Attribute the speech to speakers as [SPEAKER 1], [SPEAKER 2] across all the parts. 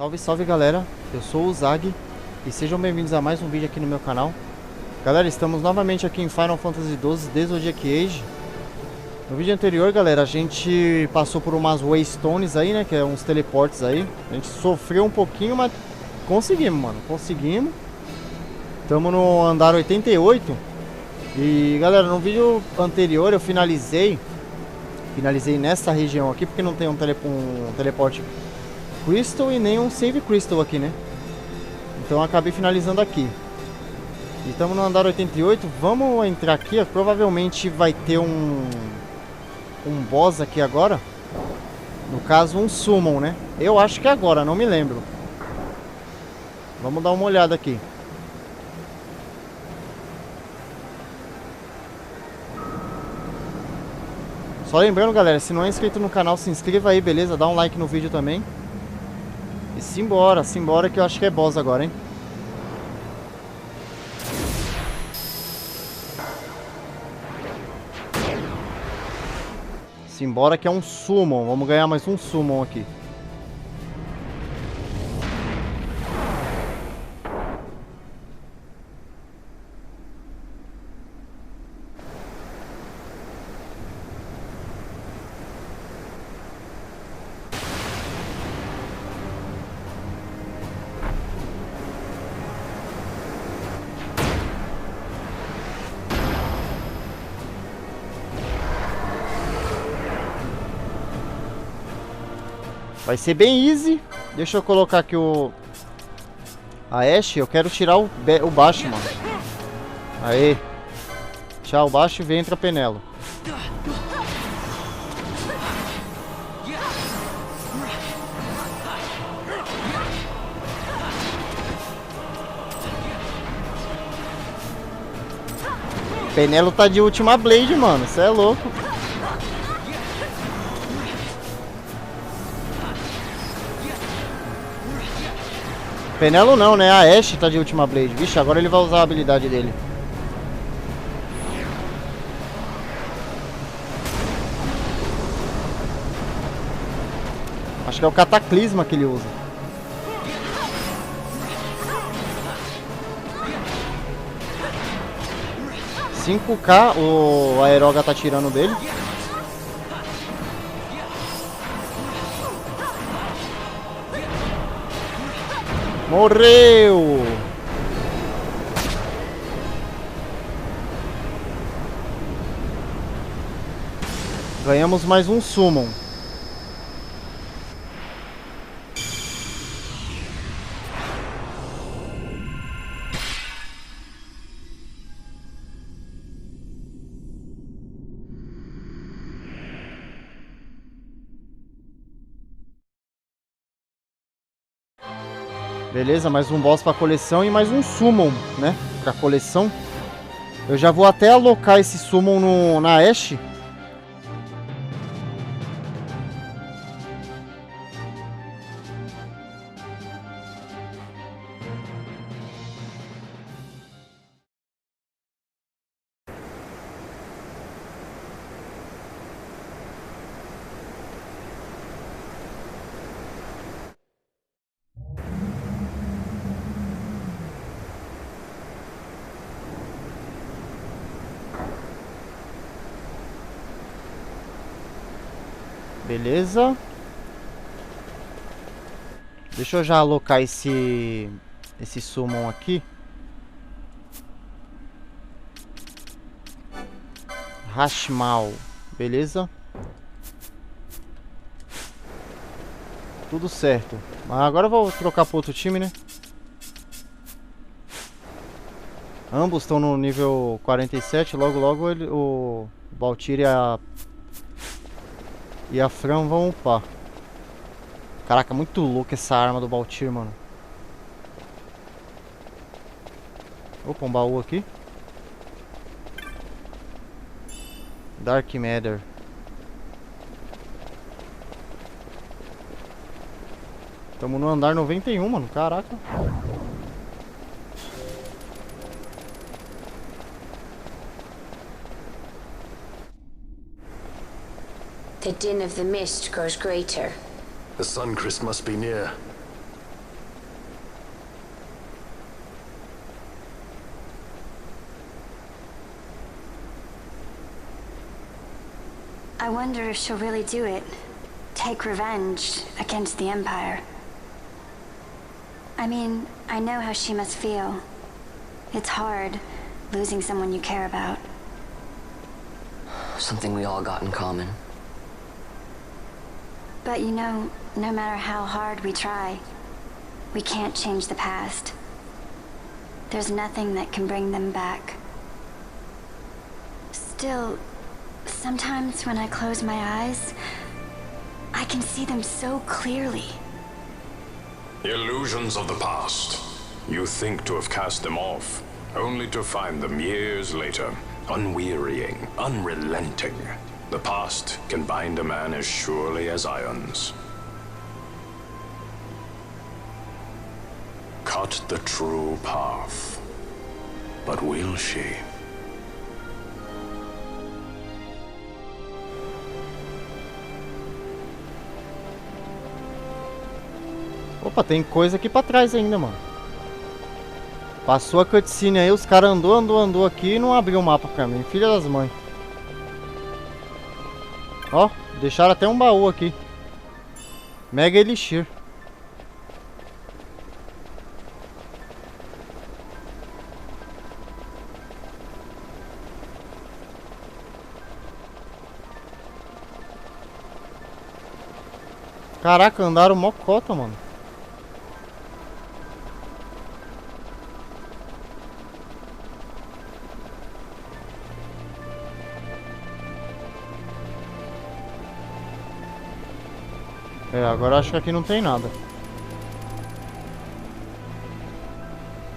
[SPEAKER 1] Salve, salve galera, eu sou o Zag e sejam bem-vindos a mais um vídeo aqui no meu canal. Galera, estamos novamente aqui em Final Fantasy XII The Zodiac Age. No vídeo anterior, galera, a gente passou por umas waystones aí, né, que é uns teleportes aí. A gente sofreu um pouquinho, mas conseguimos, mano, conseguimos. Estamos no andar 88. E galera, no vídeo anterior eu finalizei nessa região aqui, porque não tem um teleporte Crystal e nem um Save Crystal aqui, né? Então eu acabei finalizando aqui. E estamos no andar 88. Vamos entrar aqui, ó. Provavelmente vai ter um boss aqui agora. No caso, um Summon, né? Eu acho que é agora, não me lembro. Vamos dar uma olhada aqui. Só lembrando, galera, se não é inscrito no canal, se inscreva aí, beleza? Dá um like no vídeo também. E simbora que eu acho que é boss agora, hein? Simbora que é um Summon. Vamos ganhar mais um Summon aqui. Vai ser bem easy. Deixa eu colocar aqui a Ashe. Eu quero tirar o baixo, mano. Aê. Tchau, o baixo e vem entra a Penelo. Penelo tá de última Blade, mano. Você é louco. Penelo não, né? A Ashe tá de última Blade. Vixe, agora ele vai usar a habilidade dele. Acho que é o Cataclisma que ele usa. 5k o Aeroga tá tirando dele. Morreu! Ganhamos mais um Summon. Beleza, mais um boss pra coleção e mais um Summon, né? Pra coleção. Eu já vou até alocar esse Summon na Ashe. Beleza. Deixa eu já alocar esse Summon aqui. Rashmal. Beleza. Tudo certo. Mas agora eu vou trocar para outro time, né? Ambos estão no nível 47. Logo, logo o Baltir e a Fran vão upar. Caraca, muito louco essa arma do Baltir, mano. Opa, um baú aqui. Dark Matter. Estamos no andar 91, mano. Caraca.
[SPEAKER 2] The din of the mist grows greater.
[SPEAKER 3] The sun crest must be near.
[SPEAKER 2] I wonder if she'll really do it. Take revenge against the Empire. I mean, I know how she must feel. It's hard, losing someone you care about.
[SPEAKER 3] Something we all got in common.
[SPEAKER 2] But you know, no matter how hard we try, we can't change the past. There's nothing that can bring them back. Still, sometimes when I close my eyes, I can see them so clearly.
[SPEAKER 4] Illusions of the past. You think to have cast them off, only to find them years later, unwearying, unrelenting. The past can bind a man as surely as irons. Cut the true path. But will she?
[SPEAKER 1] Opa, tem coisa aqui pra trás ainda, mano. Passou a cutscene aí, os caras andou aqui e não abriu o mapa pra mim. Filha das mães. Ó, deixaram até um baú aqui. Mega Elixir. Caraca, andaram mocota, mano. É, agora acho que aqui não tem nada.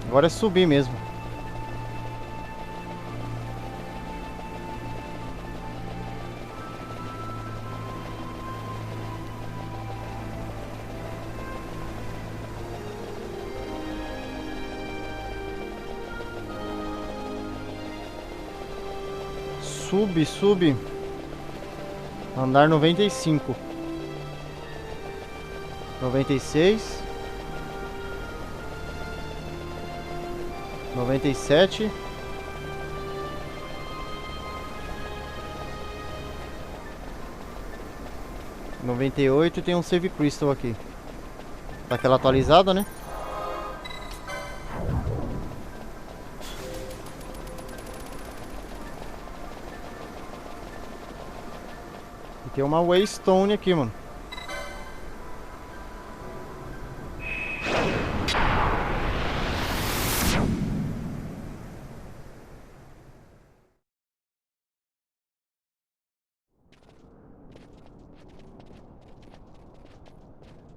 [SPEAKER 1] Agora é subir mesmo. Sube. Andar 95. 96. 97. 98 e tem um Save Crystal aqui. Tá aquela atualizada, né? E tem uma Waystone aqui, mano.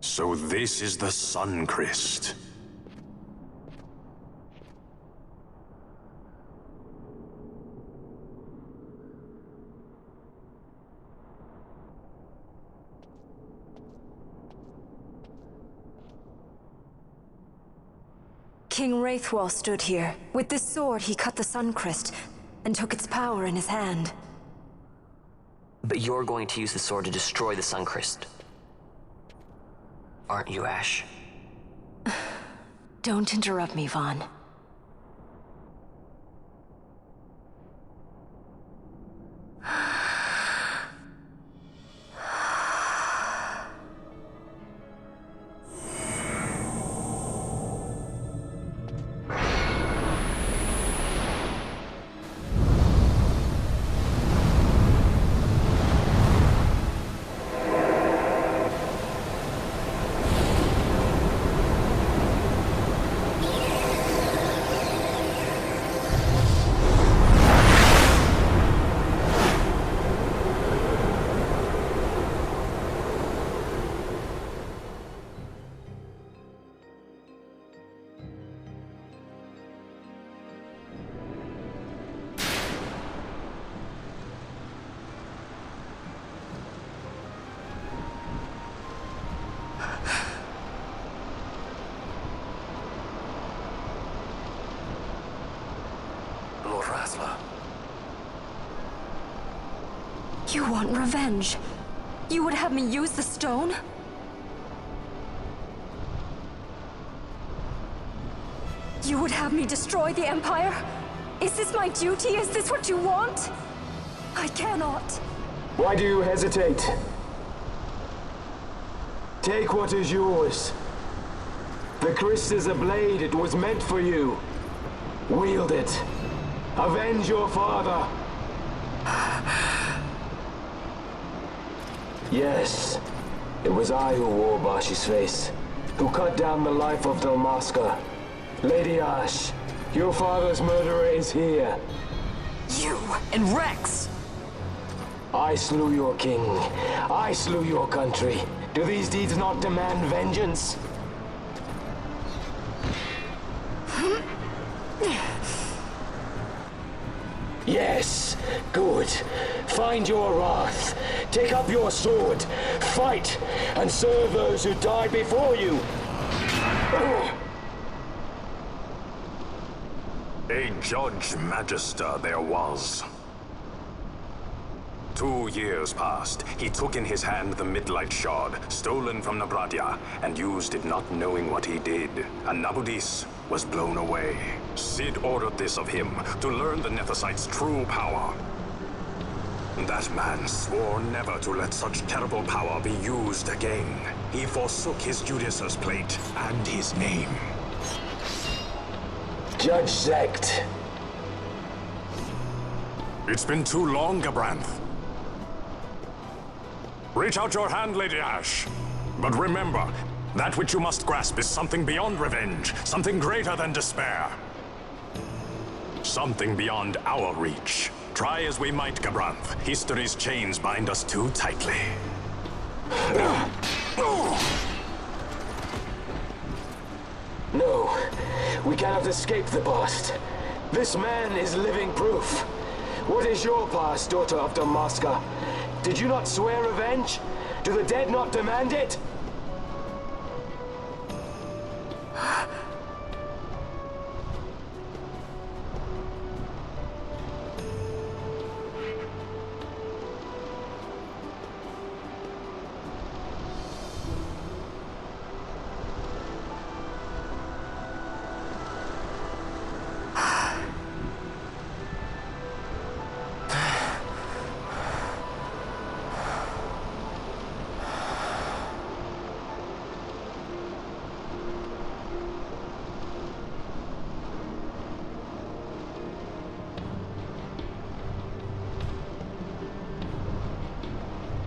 [SPEAKER 4] So this is the Sun Crest.
[SPEAKER 5] King Wraithwall stood here. With this sword, he cut the Sun Crest and took its power in his hand.
[SPEAKER 3] But you're going to use the sword to destroy the Sun Crest. Aren't you, Ash?
[SPEAKER 5] Don't interrupt me, Vaughn. You want revenge? You would have me use the stone? You would have me destroy the Empire? Is this my duty? Is this what you want? I cannot.
[SPEAKER 6] Why do you hesitate? Take what is yours. The Christ is a blade, it was meant for you. Wield it. Avenge your father. Yes, it was I who wore Bashi's face, who cut down the life of Dalmasca. Lady Ash, your father's murderer is here.
[SPEAKER 3] You and Rex!
[SPEAKER 6] I slew your king. I slew your country. Do these deeds not demand vengeance? Yes, good. Find your wrath. Take up your sword. Fight, and serve those who died before you.
[SPEAKER 4] A Judge Magister there was. 2 years passed. He took in his hand the Midlight Shard, stolen from Nabradia, and used it not knowing what he did. And Nabudis was blown away. Sid ordered this of him, to learn the Nethicite's true power. That man swore never to let such terrible power be used again. He forsook his Judaser's plate and his name.
[SPEAKER 6] Judge Zect.
[SPEAKER 4] It's been too long, Gabranth. Reach out your hand, Lady Ash. But remember, that which you must grasp is something beyond revenge, something greater than despair. Something beyond our reach. Try as we might, Gabranth, history's chains bind us too tightly.
[SPEAKER 6] No, we cannot escape the past. This man is living proof. What is your past, daughter of Dalmasca? Did you not swear revenge? Do the dead not demand it?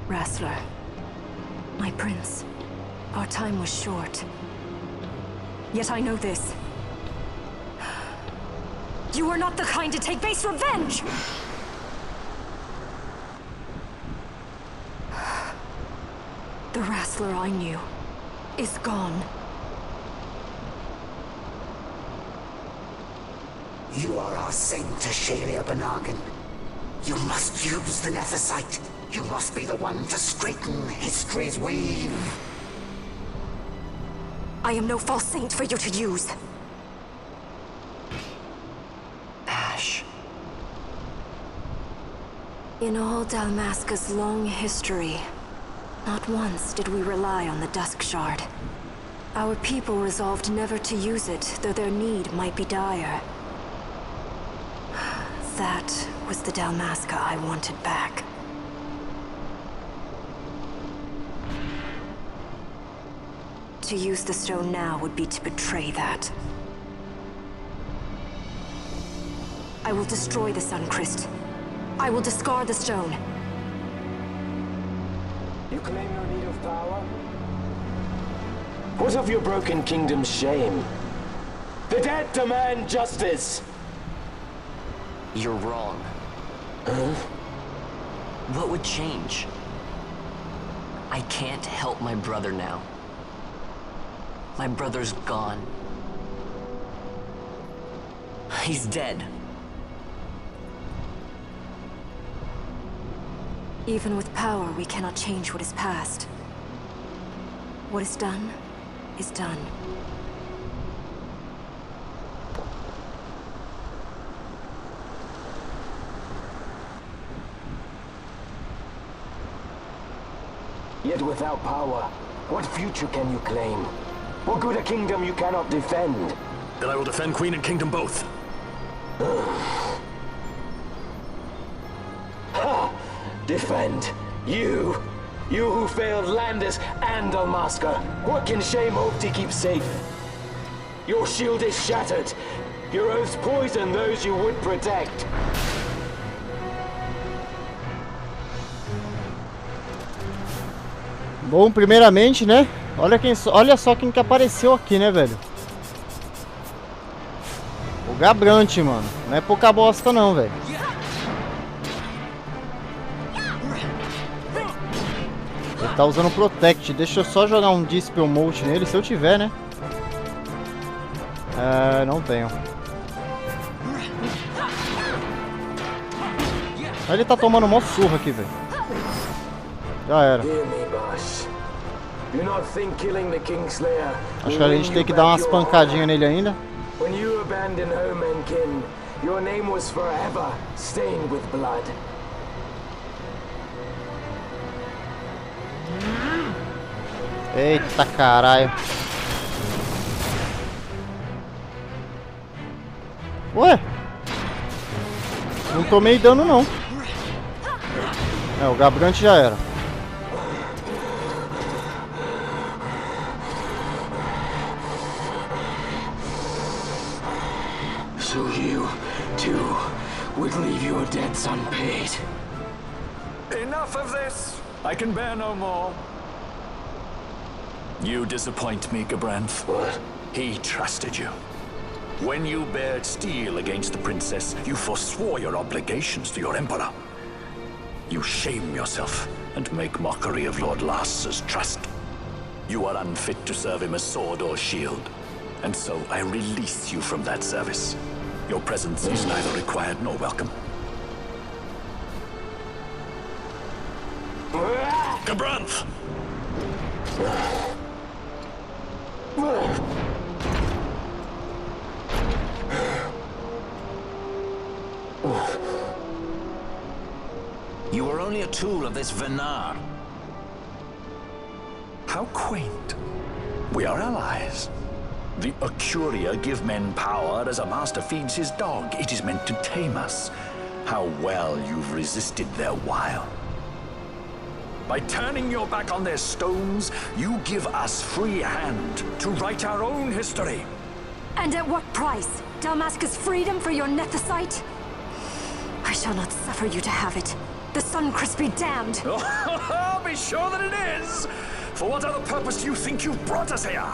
[SPEAKER 5] Wrestler, my prince, our time was short. Yet I know this. You are not the kind to take base revenge! The wrestler I knew is gone.
[SPEAKER 7] You are our saint, Tashalia Banagin. You must use the Nethicite. You must be the one to straighten history's weave.
[SPEAKER 5] I am no false saint for you to use.
[SPEAKER 3] Ash.
[SPEAKER 5] In all Dalmasca's long history, not once did we rely on the Dusk Shard. Our people resolved never to use it, though their need might be dire. That was the Dalmasca I wanted back. To use the stone now would be to betray that. I will destroy the Suncrest. I will discard the stone.
[SPEAKER 6] You claim no need of power? What of your broken kingdom's shame? The dead demand justice!
[SPEAKER 3] You're wrong.
[SPEAKER 6] Huh?
[SPEAKER 3] What would change? I can't help my brother now. My brother's gone. He's dead.
[SPEAKER 5] Even with power, we cannot change what is past. What is done, is done.
[SPEAKER 6] Yet without power, what future can you claim? What good a kingdom you cannot defend?
[SPEAKER 4] Then I will defend Queen and Kingdom both.
[SPEAKER 6] Defend. You who failed Landis and Dalmasca. What can shame hope to keep safe? Your shield is shattered. Your oaths poison those you would protect.
[SPEAKER 1] Bom, primeiramente, né? Olha só quem que apareceu aqui, né, velho? O Gabrante, mano. Não é pouca bosta não, velho. Ele tá usando Protect. Deixa eu só jogar um Dispel Mote nele, se eu tiver, né? Não tenho. Ele tá tomando mó surra aqui, velho. Já era. Acho que a gente tem que dar umas pancadinhas nele ainda.
[SPEAKER 6] When you abandoned home and kin, your name was forever stained with blood.
[SPEAKER 1] Eita caralho. Ué? Não tomei dano não. O Gabrante já era.
[SPEAKER 6] So you, too, would leave your debts unpaid.
[SPEAKER 8] Enough of this! I can bear no more. You disappoint me, Gabranth.
[SPEAKER 6] What?
[SPEAKER 8] He trusted you. When you bared steel against the princess, you forswore your obligations to your emperor. You shame yourself and make mockery of Lord Lars's trust. You are unfit to serve him as sword or shield, and so I release you from that service. Your presence is neither required nor welcome. Gabranth!
[SPEAKER 9] You were only a tool of this Venar.
[SPEAKER 8] How quaint. We are allies. The Ocuria give men power as a master feeds his dog. It is meant to tame us. How well you've resisted their wile. By turning your back on their stones, you give us free hand to write our own history.
[SPEAKER 5] And at what price? Dalmasca's freedom for your nethicite? I shall not suffer you to have it. The Sunchrist be damned!
[SPEAKER 8] Oh, be sure that it is! For what other purpose do you think you've brought us here?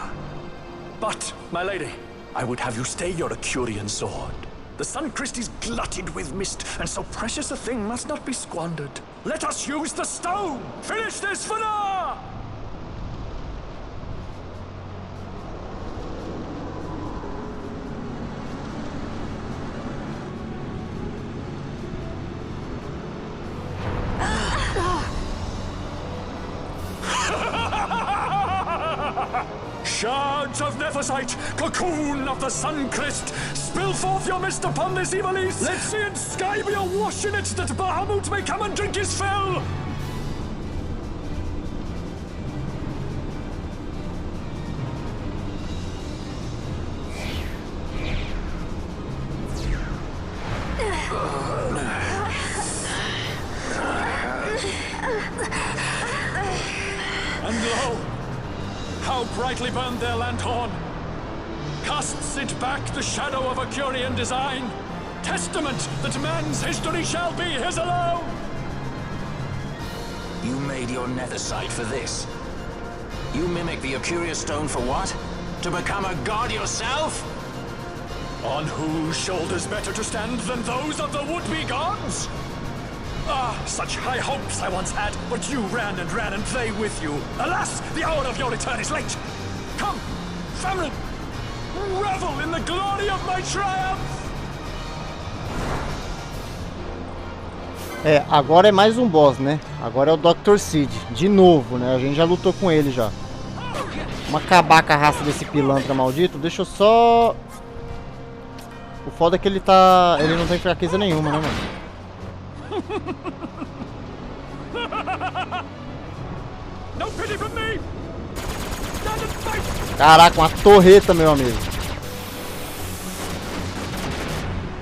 [SPEAKER 8] But, my lady, I would have you stay your Acurian sword. The Sunchrist is glutted with mist, and so precious a thing must not be squandered. Let us use the stone! Finish this for now! Shards of Nephesite, cocoon of the Sunchrist, spill forth your mist upon this evil east. Let sea and sky be awash in it, that Bahamut may come and drink his fill. And lo, how brightly burned their lanthorn! Casts it back the shadow of a Curian design, testament that man's history shall be his alone!
[SPEAKER 9] You made your nethicite for this. You mimic the Ocuria stone for what? To become a god yourself?
[SPEAKER 8] On whose shoulders better to stand than those of the would-be gods? Ah, such high hopes I once had, but you ran and they with you. Alas, the hour of your return is late. Come, family, revel in the glory of my triumph!
[SPEAKER 1] Agora é mais um boss, né? Agora é o Dr. Sid, de novo, né? A gente já lutou com ele já. Vamos acabar com a raça desse pilantra maldito. Deixa eu só... O foda é que ele tá... Ele não tem fraqueza nenhuma, né, mano? Caraca, uma torreta, meu amigo.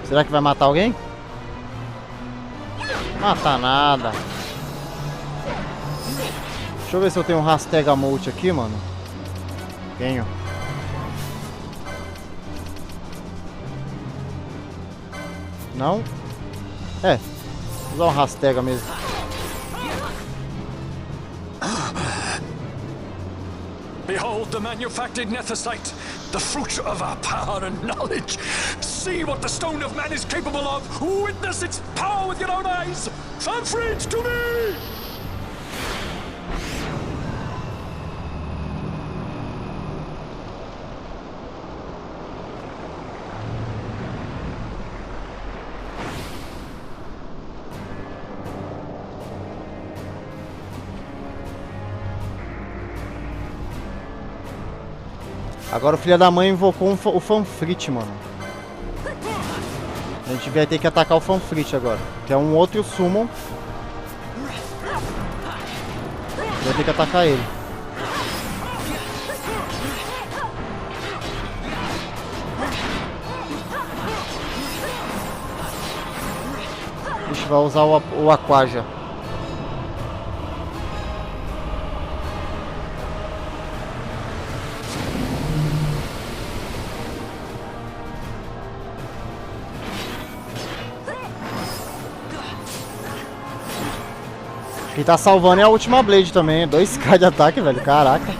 [SPEAKER 1] Será que vai matar alguém? Mata nada. Deixa eu ver se eu tenho um hashtag emote aqui, mano. Tenho. Não? É. Vou usar um hashtag mesmo.
[SPEAKER 8] Behold the manufactured nethicite, the fruit of our power and knowledge. See what the stone of man is capable of. Witness its power with your own eyes. Fanfreed to me!
[SPEAKER 1] Agora o filho da mãe invocou o fanfrit, mano. A gente vai ter que atacar o fanfrit agora, que é um outro summon. Vai ter que atacar ele. Ixi, vai usar o Aquaja. Quem tá salvando é a última Blade também, 2k de ataque, velho, caraca.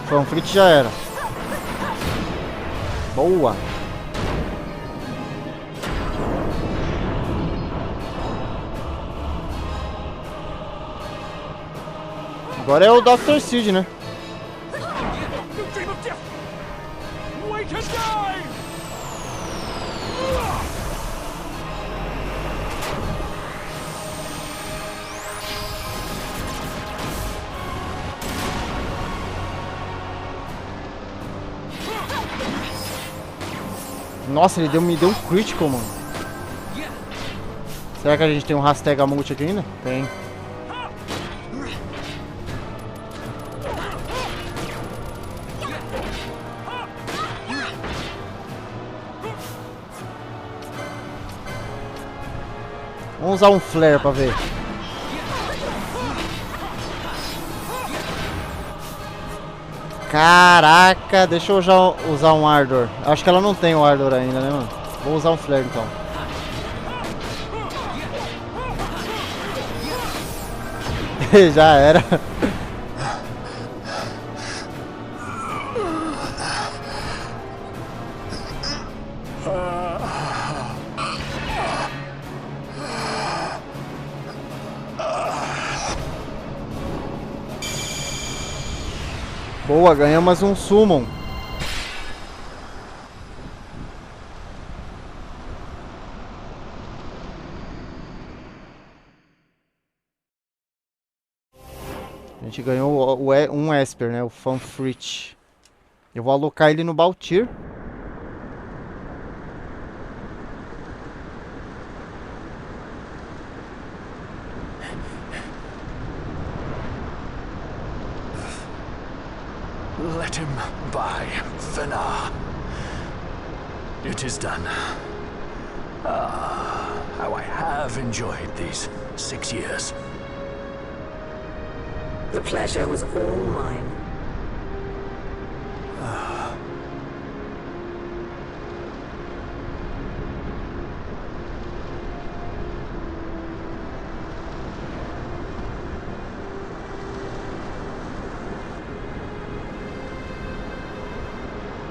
[SPEAKER 1] Fanfrit já era. Boa. Agora é o Dr. Seed, né? Nossa, ele me deu um critical, mano. Será que a gente tem um hashtag multi aqui ainda? Tem. Vamos usar um flare pra ver. Caraca, deixa eu já usar um Ardor. Acho que ela não tem o Ardor ainda, né, mano? Vou usar um flare então. Já era. Boa, ganhamos um summon. A gente ganhou um Esper, né? O Fanfrit. Eu vou alocar ele no Baltir.
[SPEAKER 8] Let him by, Fenar. It is done. Ah, how I have enjoyed these 6 years.
[SPEAKER 7] The pleasure was all mine.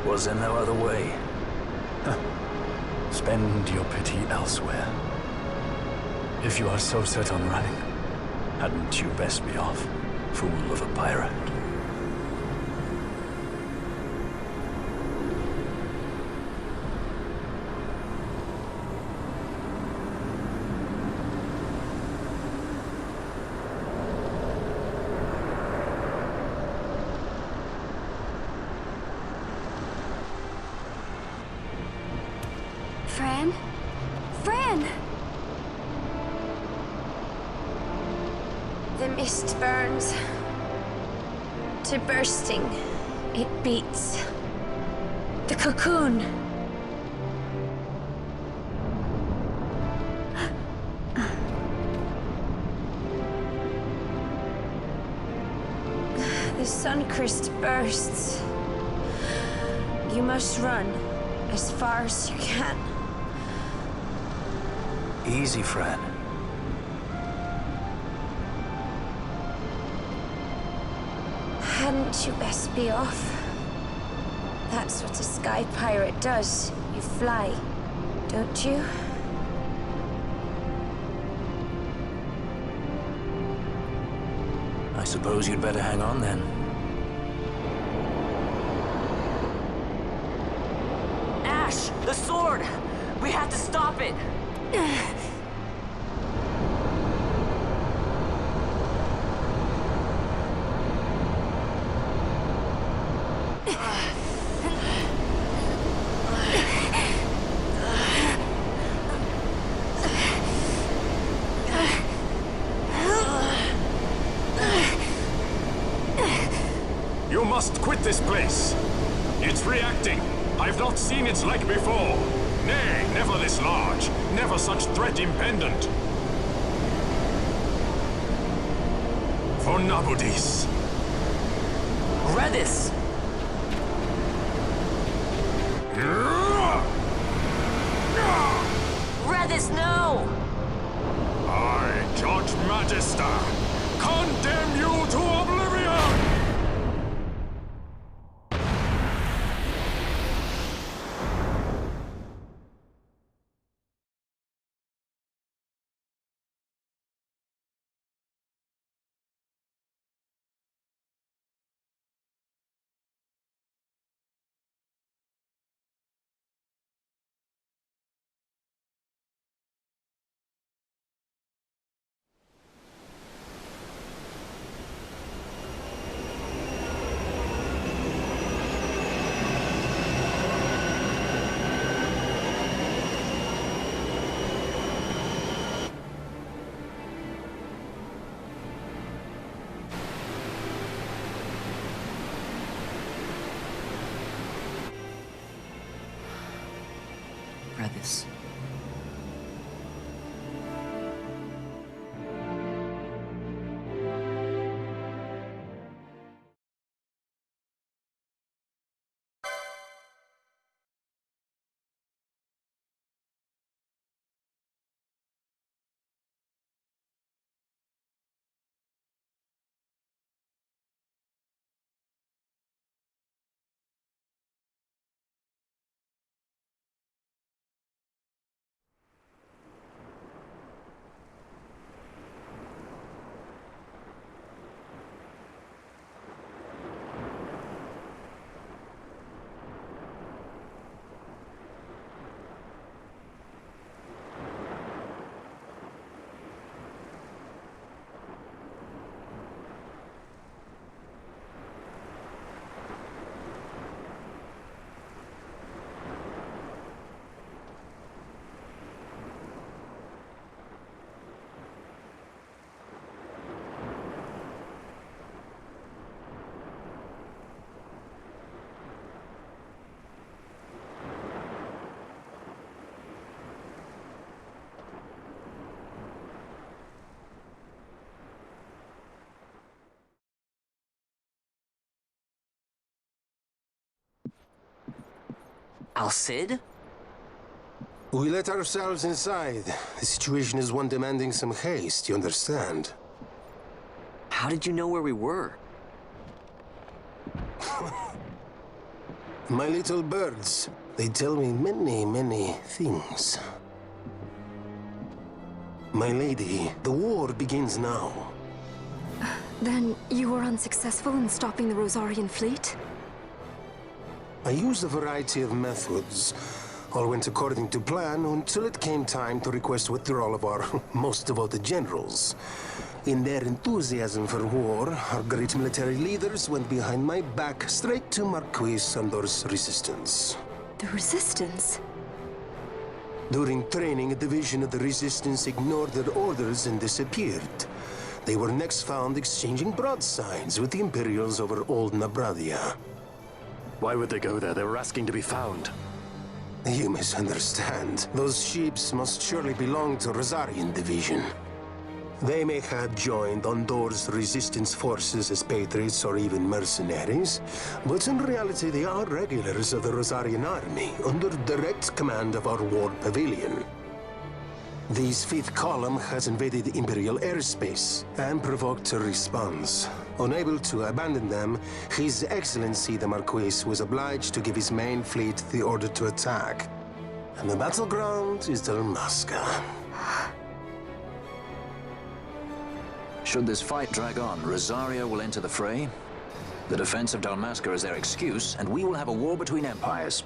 [SPEAKER 8] Was there no other way? Spend your pity elsewhere. If you are so set on running, hadn't you best be off, fool of a pirate?
[SPEAKER 2] Fran? Fran! The mist burns.
[SPEAKER 5] to bursting. It beats. The cocoon. The Suncrest bursts. You must run as far as you can.
[SPEAKER 8] Easy, Fran.
[SPEAKER 5] Hadn't you best be off? That's what a sky pirate does. You fly, don't you?
[SPEAKER 8] I suppose you'd better hang on then.
[SPEAKER 3] Ash! The sword! We have to stop it!
[SPEAKER 4] You must quit this place. It's reacting. I've not seen its like before. Nay, never this large. Never such threat impendent. For Nabudis.
[SPEAKER 3] Reddas! Reddas, no!
[SPEAKER 4] I, Judge Magister, condemn you to oblivion!
[SPEAKER 3] Reddas. Al-Cid?
[SPEAKER 10] We let ourselves inside. The situation is one demanding some haste, you understand?
[SPEAKER 3] How did you know where we were?
[SPEAKER 10] My little birds, they tell me many, many things. My lady, the war begins now.
[SPEAKER 5] Then you were unsuccessful in stopping the Rosarian fleet?
[SPEAKER 10] I used a variety of methods. All went according to plan until it came time to request withdrawal of our most devoted generals. In their enthusiasm for war, our great military leaders went behind my back straight to Marquis Sandor's resistance.
[SPEAKER 5] The Resistance?
[SPEAKER 10] During training, a division of the Resistance ignored their orders and disappeared. They were next found exchanging broadsides with the Imperials over Old Nabradia.
[SPEAKER 11] Why would they go there? They were asking to be found.
[SPEAKER 10] You misunderstand. Those ships must surely belong to Rosarian Division. They may have joined Ondor's resistance forces as patriots or even mercenaries, but in reality they are regulars of the Rosarian army, under direct command of our war pavilion. This fifth column has invaded Imperial airspace and provoked a response. Unable to abandon them, His Excellency the Marquis was obliged to give his main fleet the order to attack. And the battleground is Dalmasca.
[SPEAKER 9] Should this fight drag on, Rosaria will enter the fray. The defense of Dalmasca is their excuse, and we will have a war between empires.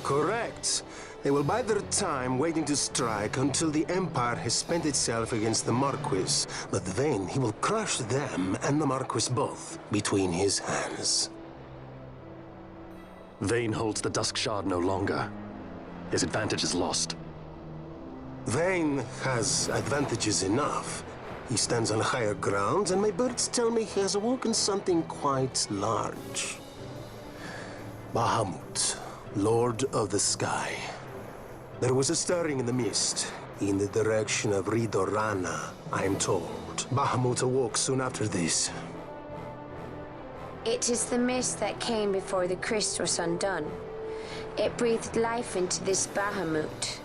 [SPEAKER 10] Correct. They will bide their time waiting to strike until the Empire has spent itself against the Marquis. But then he will crush them and the Marquis both between his hands.
[SPEAKER 11] Vayne holds the Dusk Shard no longer. His advantage is lost.
[SPEAKER 10] Vayne has advantages enough. He stands on higher ground, and my birds tell me he has awoken something quite large. Bahamut, Lord of the Sky. There was a stirring in the mist, in the direction of Ridorana, I am told. Bahamut awoke soon after this.
[SPEAKER 12] It is the mist that came before the Christ was undone. It breathed life into this Bahamut.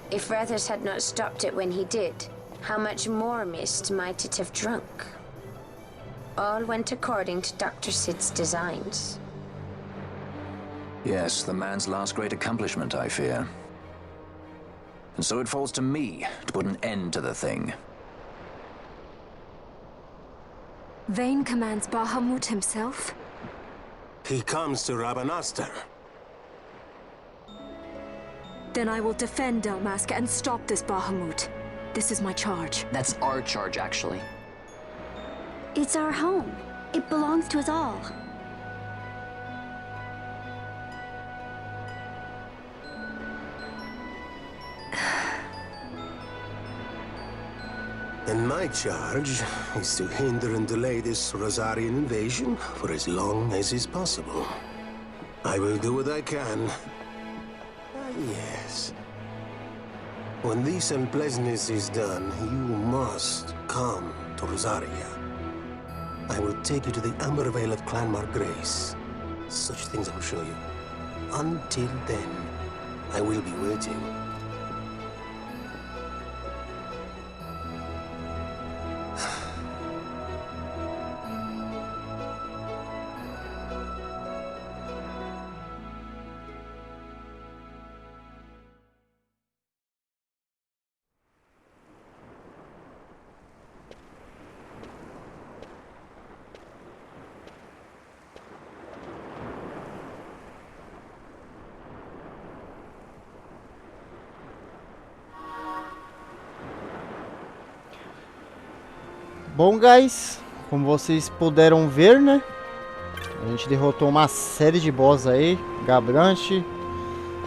[SPEAKER 12] If Reddas had not stopped it when he did, how much more mist might it have drunk? All went according to Dr. Sid's designs.
[SPEAKER 9] Yes, the man's last great accomplishment, I fear. And so it falls to me to put an end to the thing.
[SPEAKER 5] Vayne commands Bahamut himself?
[SPEAKER 10] He comes to Rabanastar.
[SPEAKER 5] Then I will defend Dalmasca and stop this Bahamut. This is my charge.
[SPEAKER 3] That's our charge, actually.
[SPEAKER 2] It's our home. It belongs to us all.
[SPEAKER 10] And my charge is to hinder and delay this Rosarian invasion for as long as is possible. I will do what I can. Yes. When this unpleasantness is done, you must come to Rosaria. I will take you to the Amber Vale of Clan Margrace. Such things I will show you. Until then, I will be waiting.
[SPEAKER 1] Bom, guys, como vocês puderam ver, né? A gente derrotou uma série de boss aí. Gabrante,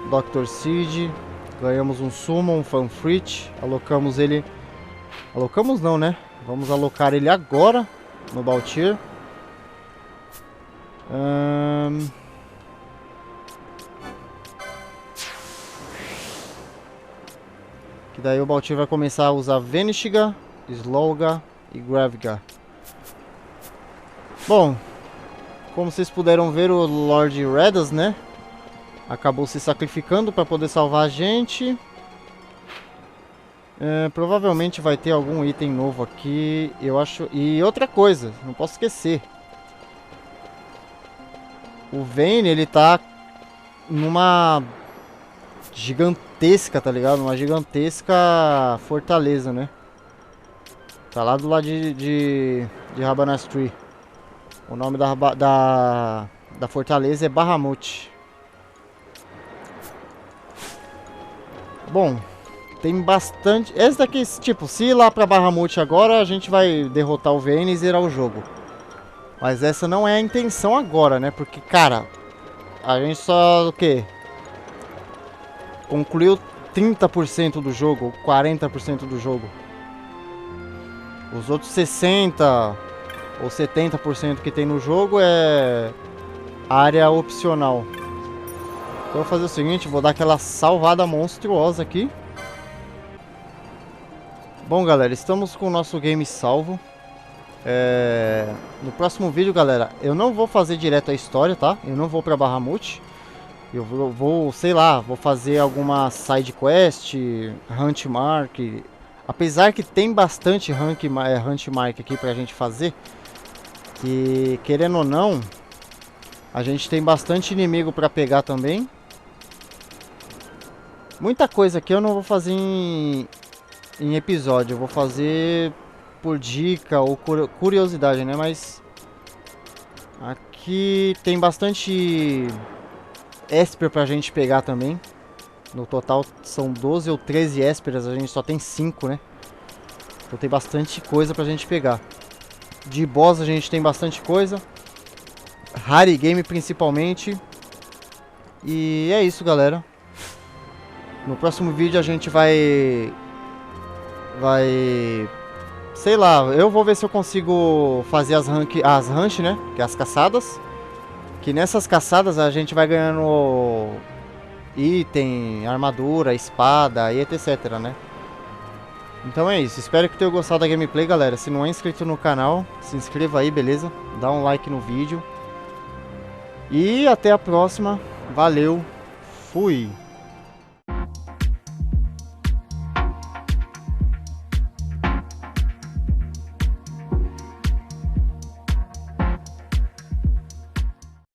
[SPEAKER 1] Dr. Sid. Ganhamos um Summon, um Fanfrit. Alocamos ele... Alocamos não, né? Vamos alocar ele agora no Baltir. Que daí o Baltir vai começar a usar Venishiga, Slowga e Graviga. Bom, como vocês puderam ver, o Lord Reddas, né, acabou se sacrificando para poder salvar a gente. Provavelmente vai ter algum item novo aqui, eu acho. E outra coisa, não posso esquecer. O Vayne, ele tá numa gigantesca, tá ligado? Uma gigantesca fortaleza, né? Tá lá do lado de Rabanastre. O nome da fortaleza é Bahamut. Bom, tem bastante... Esse daqui, tipo, se ir lá pra Bahamut agora, a gente vai derrotar o Vayne e zerar o jogo. Mas essa não é a intenção agora, né? Porque, cara, a gente só, o quê? Concluiu 30% do jogo, 40% do jogo. Os outros 60 ou 70% que tem no jogo é área opcional. Então eu vou fazer o seguinte, vou dar aquela salvada monstruosa aqui. Bom, galera, estamos com o nosso game salvo. No próximo vídeo, galera, eu não vou fazer direto a história, tá? Eu não vou pra Bahamut. Eu vou, sei lá, vou fazer alguma side quest, hunt mark. Apesar que tem bastante hunt mark aqui pra gente fazer. Que, querendo ou não, a gente tem bastante inimigo pra pegar também. Muita coisa aqui eu não vou fazer em episódio. Eu vou fazer por dica ou curiosidade, né? Mas aqui tem bastante Esper pra gente pegar também. No total são 12 ou 13 Esperas, a gente só tem 5, né? Então tem bastante coisa pra gente pegar. De boss a gente tem bastante coisa. Rare game principalmente. E é isso, galera. No próximo vídeo a gente vai... sei lá, eu vou ver se eu consigo fazer as ranch, né? Que é as caçadas. Que nessas caçadas a gente vai ganhando item, armadura, espada e etc, né? Então é isso, espero que tenham gostado da gameplay, galera. Se não é inscrito no canal, se inscreva aí, beleza? Dá um like no vídeo. E até a próxima. Valeu, fui!